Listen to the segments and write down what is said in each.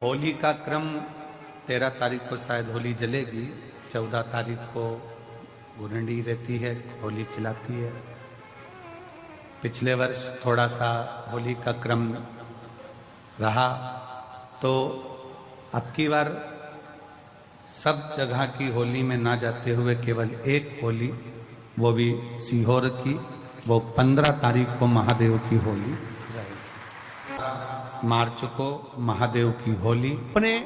होली का क्रम 13 तारीख को शायद होली जलेगी, 14 तारीख को गुरंडी रहती है, होली खिलाती है। पिछले वर्ष थोड़ा सा होली का क्रम रहा, तो अब की बार सब जगह की होली में ना जाते हुए केवल एक होली, वो भी सीहोर की, वो 15 तारीख को महादेव की होली, मार्च को महादेव की होली।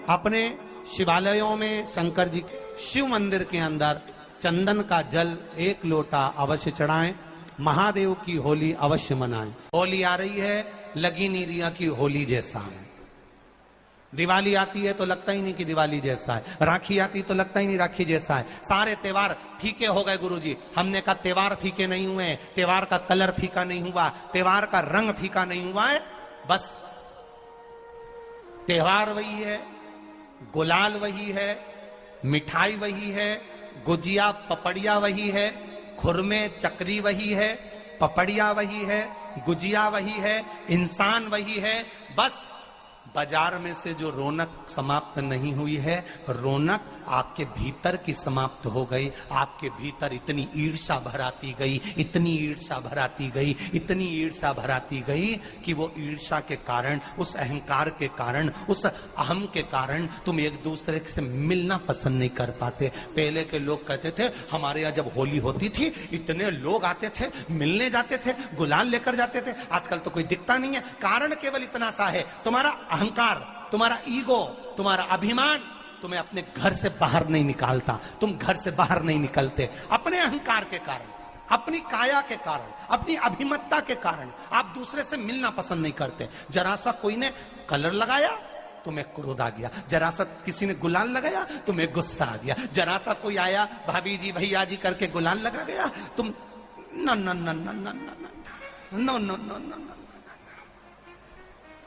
अपने शिवालयों में शंकर जी शिव मंदिर के अंदर चंदन का जल 1 लोटा अवश्य चढ़ाएं, महादेव की होली अवश्य मनाएं। होली आ रही है, लगी नहीं रिया की होली जैसा है। दिवाली आती है तो लगता ही नहीं कि दिवाली जैसा है, राखी आती तो लगता ही नहीं राखी जैसा है। सारे त्योहार फीके हो गए गुरुजी। हमने कहा त्योहार फीके नहीं हुए, त्योहार का कलर फीका नहीं हुआ, त्योहार का रंग फीका नहीं हुआ है, बस त्योहार वही है, गुलाल वही है, मिठाई वही है, गुजिया पपड़िया वही है, खुरमे चकरी वही है, पपड़िया वही है, गुजिया वही है, इंसान वही है। बस बाजार में से जो रौनक समाप्त नहीं हुई है, रौनक आपके भीतर की समाप्त हो गई। आपके भीतर इतनी ईर्ष्या भराती गई, इतनी ईर्ष्या भराती गई, इतनी ईर्ष्या भराती गई कि वो ईर्ष्या के कारण, उस अहंकार के कारण, उस अहम के कारण तुम एक दूसरे से मिलना पसंद नहीं कर पाते। पहले के लोग कहते थे हमारे यहाँ जब होली होती थी इतने लोग आते थे, मिलने जाते थे, गुलाल लेकर जाते थे। आजकल तो कोई दिखता नहीं है। कारण केवल इतना सा है, तुम्हारा अहंकार, तुम्हारा ईगो, तुम्हारा अभिमान तुम्हें अपने घर से बाहर नहीं निकालता। तुम घर से बाहर नहीं निकलते अपने अहंकार के कारण, अपनी काया के कारण, अपनी अभिमतता के कारण। आप दूसरे से मिलना पसंद नहीं करते। जरा सा कोई ने कलर लगाया तुम्हें क्रोध आ गया, जरा सा किसी ने गुलाल लगाया तुम्हें गुस्सा आ गया, जरा सा कोई आया भाभी जी भैया जी करके गुलाल लगा गया, तुम न न न न न न न न न न,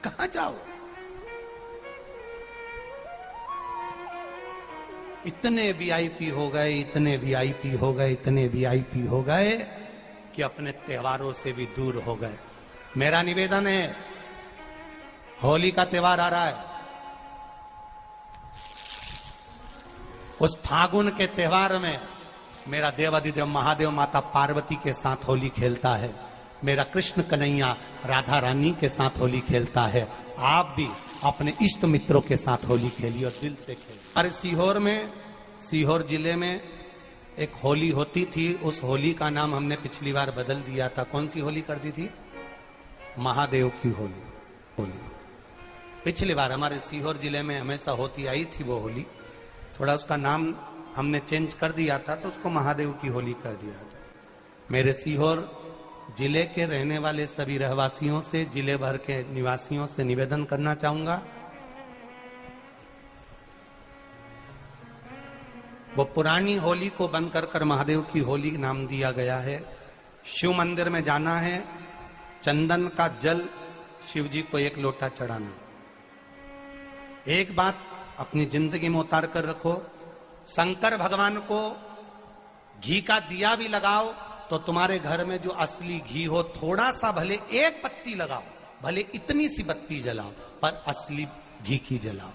कहां जाओ? इतने वीआईपी हो गए, इतने वीआईपी हो गए, इतने वीआईपी हो गए कि अपने त्योहारों से भी दूर हो गए। मेरा निवेदन है, होली का त्योहार आ रहा है, उस फागुन के त्योहार में मेरा देवाधिदेव महादेव माता पार्वती के साथ होली खेलता है, मेरा कृष्ण कन्हैया राधा रानी के साथ होली खेलता है। आप भी अपने इष्ट मित्रों के साथ होली खेलिए और दिल से खेलिए। अरे सीहोर में, सीहोर जिले में एक होली होती थी, उस होली का नाम हमने पिछली बार बदल दिया था। कौन सी होली कर दी थी? महादेव की होली। पिछली बार हमारे सीहोर जिले में हमेशा होती आई थी वो होली, थोड़ा उसका नाम हमने चेंज कर दिया था, तो उसको महादेव की होली कर दिया था। मेरे सीहोर जिले के रहने वाले सभी रहवासियों से, जिले भर के निवासियों से निवेदन करना चाहूंगा, वो पुरानी होली को बंद कर महादेव की होली नाम दिया गया है। शिव मंदिर में जाना है, चंदन का जल शिव जी को 1 लोटा चढ़ाना। एक बात अपनी जिंदगी में उतार कर रखो, शंकर भगवान को घी का दिया भी लगाओ तो तुम्हारे घर में जो असली घी हो, थोड़ा सा भले 1 पत्ती लगाओ, भले इतनी सी बत्ती जलाओ, पर असली घी की जलाओ।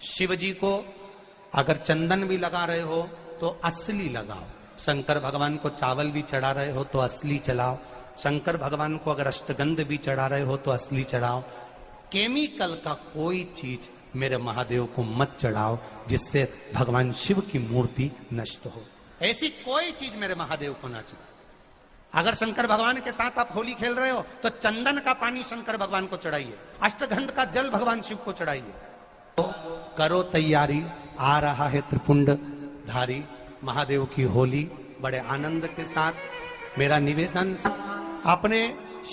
शिव जी को अगर चंदन भी लगा रहे हो तो असली लगाओ। शंकर भगवान को चावल भी चढ़ा रहे हो तो असली चढ़ाओ। शंकर भगवान को अगर अष्टगंध भी चढ़ा रहे हो तो असली चढ़ाओ। केमिकल का कोई चीज मेरे महादेव को मत चढ़ाओ जिससे भगवान शिव की मूर्ति नष्ट हो। ऐसी कोई चीज मेरे महादेव को ना चढ़ाओ। अगर शंकर भगवान के साथ आप होली खेल रहे हो तो चंदन का पानी शंकर भगवान को चढ़ाइए, अष्टगंध का जल भगवान शिव को चढ़ाइए। तो करो तैयारी, आ रहा है त्रिपुंड धारी महादेव की होली। बड़े आनंद के साथ मेरा निवेदन, अपने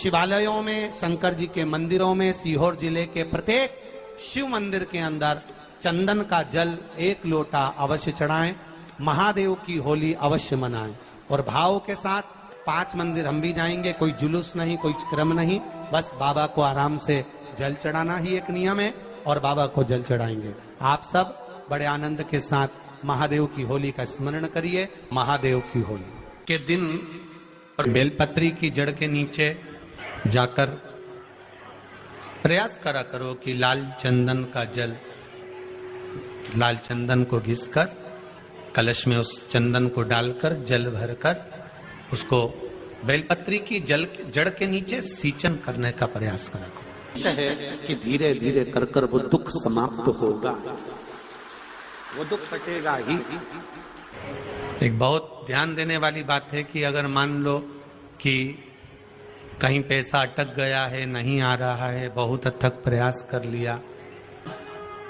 शिवालयों में, शंकर जी के मंदिरों में, सीहोर जिले के प्रत्येक शिव मंदिर के अंदर चंदन का जल 1 लोटा अवश्य चढ़ाएं, महादेव की होली अवश्य मनाएं। और भाव के साथ 5 मंदिर हम भी जाएंगे, कोई जुलूस नहीं, कोई क्रम नहीं, बस बाबा को आराम से जल चढ़ाना ही एक नियम है और बाबा को जल चढ़ाएंगे। आप सब बड़े आनंद के साथ महादेव की होली का स्मरण करिए। महादेव की होली के दिन और बेलपत्री की जड़ के नीचे जाकर प्रयास करा करो कि लाल चंदन का जल लाल चंदन को घिसकर कलश में उस चंदन को डालकर जल भरकर उसको बेलपत्री की जड़ के नीचे सींचन करने का प्रयास करो। है कि धीरे धीरे कर कर वो दुख समाप्त होगा, वो दुख कटेगा ही। एक बहुत ध्यान देने वाली बात है कि अगर मान लो कि कहीं पैसा अटक गया है, नहीं आ रहा है, बहुत अथक प्रयास कर लिया,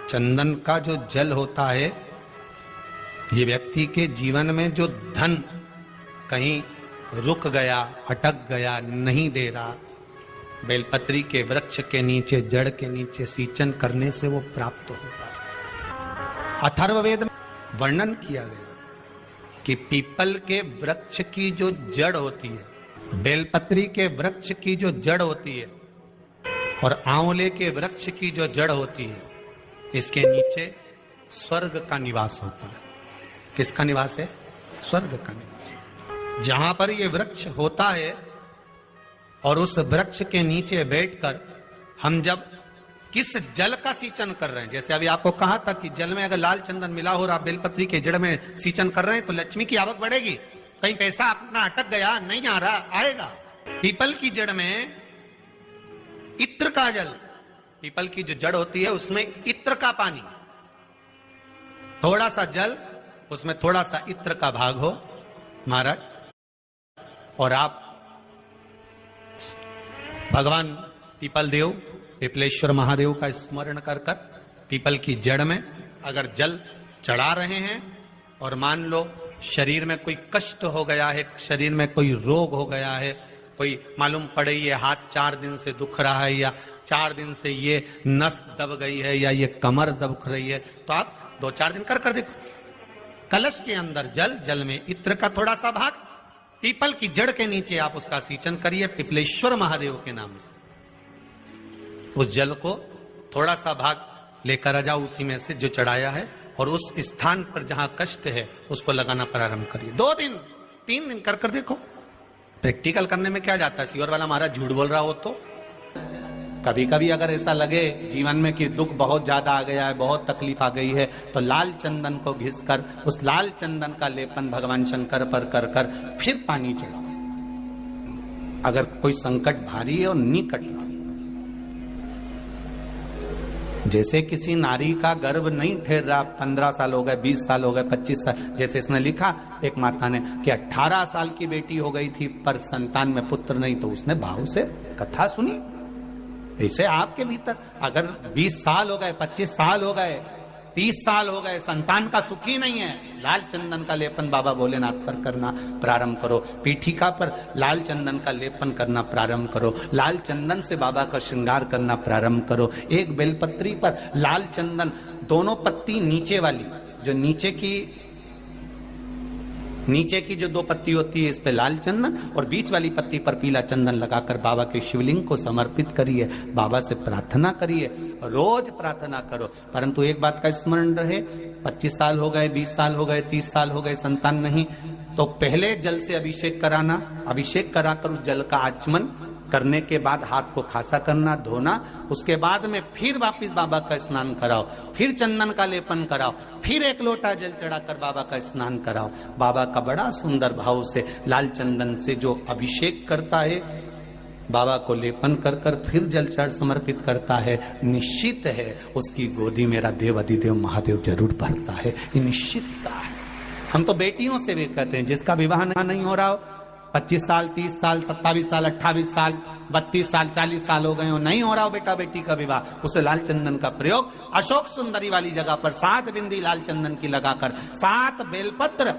चंदन का जो जल होता है ये व्यक्ति के जीवन में जो धन कहीं रुक गया, अटक गया, नहीं दे रहा, बेलपत्री के वृक्ष के नीचे, जड़ के नीचे सींचन करने से वो प्राप्त होता है। अथर्ववेद में वर्णन किया गया कि पीपल के वृक्ष की जो जड़ होती है, बेलपत्री के वृक्ष की जो जड़ होती है और आंवले के वृक्ष की जो जड़ होती है, इसके नीचे स्वर्ग का निवास होता है। किसका निवास है? स्वर्ग का निवास। जहां पर ये वृक्ष होता है और उस वृक्ष के नीचे बैठकर हम जब किस जल का सींचन कर रहे हैं, जैसे अभी आपको कहा था कि जल में अगर लाल चंदन मिला हो और आप बेलपत्री के जड़ में सींचन कर रहे हैं तो लक्ष्मी की आवक बढ़ेगी। कहीं पैसा अपना अटक गया, नहीं आ रहा, आएगा। पीपल की जड़ में इत्र का जल, पीपल की जो जड़ होती है उसमें इत्र का पानी, थोड़ा सा जल, उसमें थोड़ा सा इत्र का भाग हो महाराज, और आप भगवान पीपल देव, पिपलेश्वर महादेव का स्मरण कर कर पीपल की जड़ में अगर जल चढ़ा रहे हैं और मान लो शरीर में कोई कष्ट हो गया है, शरीर में कोई रोग हो गया है, कोई मालूम पड़े ये हाथ 4 दिन से दुख रहा है या 4 दिन से ये नस दब गई है या ये कमर दब रही है, तो आप 2-4 दिन कर देखो। कलश के अंदर जल, जल में इत्र का थोड़ा सा भाग, पीपल की जड़ के नीचे आप उसका सींचन करिए पिपलेश्वर महादेव के नाम से। उस जल को थोड़ा सा भाग लेकर आ जाओ उसी में से जो चढ़ाया है, और उस स्थान पर जहां कष्ट है उसको लगाना प्रारंभ करिए। 2 दिन 3 दिन कर देखो। प्रैक्टिकल करने में क्या जाता है? सीवर वाला महाराज झूठ बोल रहा हो तो कभी कभी अगर ऐसा लगे जीवन में कि दुख बहुत ज्यादा आ गया है, बहुत तकलीफ आ गई है, तो लाल चंदन को घिसकर उस लाल चंदन का लेपन भगवान शंकर पर कर कर फिर पानी चढ़ाओ। अगर कोई संकट भारी है और निकट रहा, जैसे किसी नारी का गर्भ नहीं ठहर रहा, 15 साल हो गए, 20 साल हो गए, 25 साल, जैसे इसने लिखा एक माता ने कि 18 साल की बेटी हो गई थी पर संतान में पुत्र नहीं, तो उसने भाव से कथा सुनी। ऐसे आपके भीतर अगर 20 साल हो गए, 25 साल हो गए, 30 साल हो गए, संतान का सुख ही नहीं है, लाल चंदन का लेपन बाबा भोलेनाथ पर करना प्रारंभ करो। पीठिका पर लाल चंदन का लेपन करना प्रारंभ करो। लाल चंदन से बाबा का श्रृंगार करना प्रारंभ करो। एक बेलपत्री पर लाल चंदन, दोनों पत्ती नीचे वाली, जो नीचे की जो 2 पत्ती होती है इस पे लाल चंदन, और बीच वाली पत्ती पर पीला चंदन लगाकर बाबा के शिवलिंग को समर्पित करिए। बाबा से प्रार्थना करिए, रोज प्रार्थना करो। परंतु एक बात का स्मरण रहे, 25 साल हो गए, 20 साल हो गए, 30 साल हो गए, संतान नहीं, तो पहले जल से अभिषेक कराना, अभिषेक कराकर उस जल का आचमन करने के बाद हाथ को खासा करना, धोना, उसके बाद में फिर वापिस बाबा का स्नान कराओ, फिर चंदन का लेपन कराओ, फिर 1 लोटा जल चढ़ाकर बाबा का स्नान कराओ। बाबा का बड़ा सुंदर भाव से लाल चंदन से जो अभिषेक करता है, बाबा को लेपन कर कर फिर जल चढ़ समर्पित करता है, निश्चित है उसकी गोदी मेरा देव अधिदेव महादेव जरूर भरता है। ये निश्चितता है। हम तो बेटियों से भी कहते हैं, जिसका विवाह नहीं हो रहा हो, 25 साल, 30 साल, 27 साल, 28 साल, 32 साल, 40 साल हो गए हो, नहीं हो रहा हो बेटा बेटी का विवाह, उसे लाल चंदन का प्रयोग अशोक सुंदरी वाली जगह पर 7 बिंदी लाल चंदन की लगाकर 7 बेलपत्र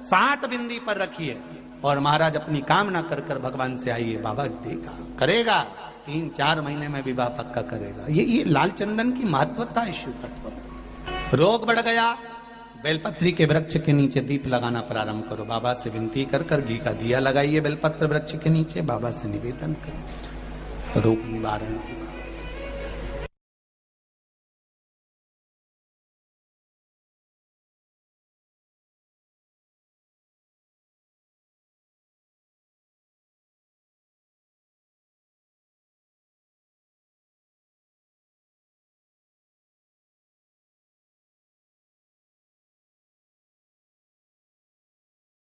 7 बिंदी पर रखिए और महाराज अपनी कामना कर कर भगवान से आइए, बाबा देगा, करेगा। 3-4 महीने में विवाह पक्का करेगा। ये लाल चंदन की महत्वता है शिव तत्व। रोग बढ़ गया, बेलपत्री के वृक्ष के नीचे दीप लगाना प्रारंभ करो। बाबा से विनती कर कर घी का दिया लगाइए बेलपत्र वृक्ष के नीचे, बाबा से निवेदन करो, रोग निवारण होगा।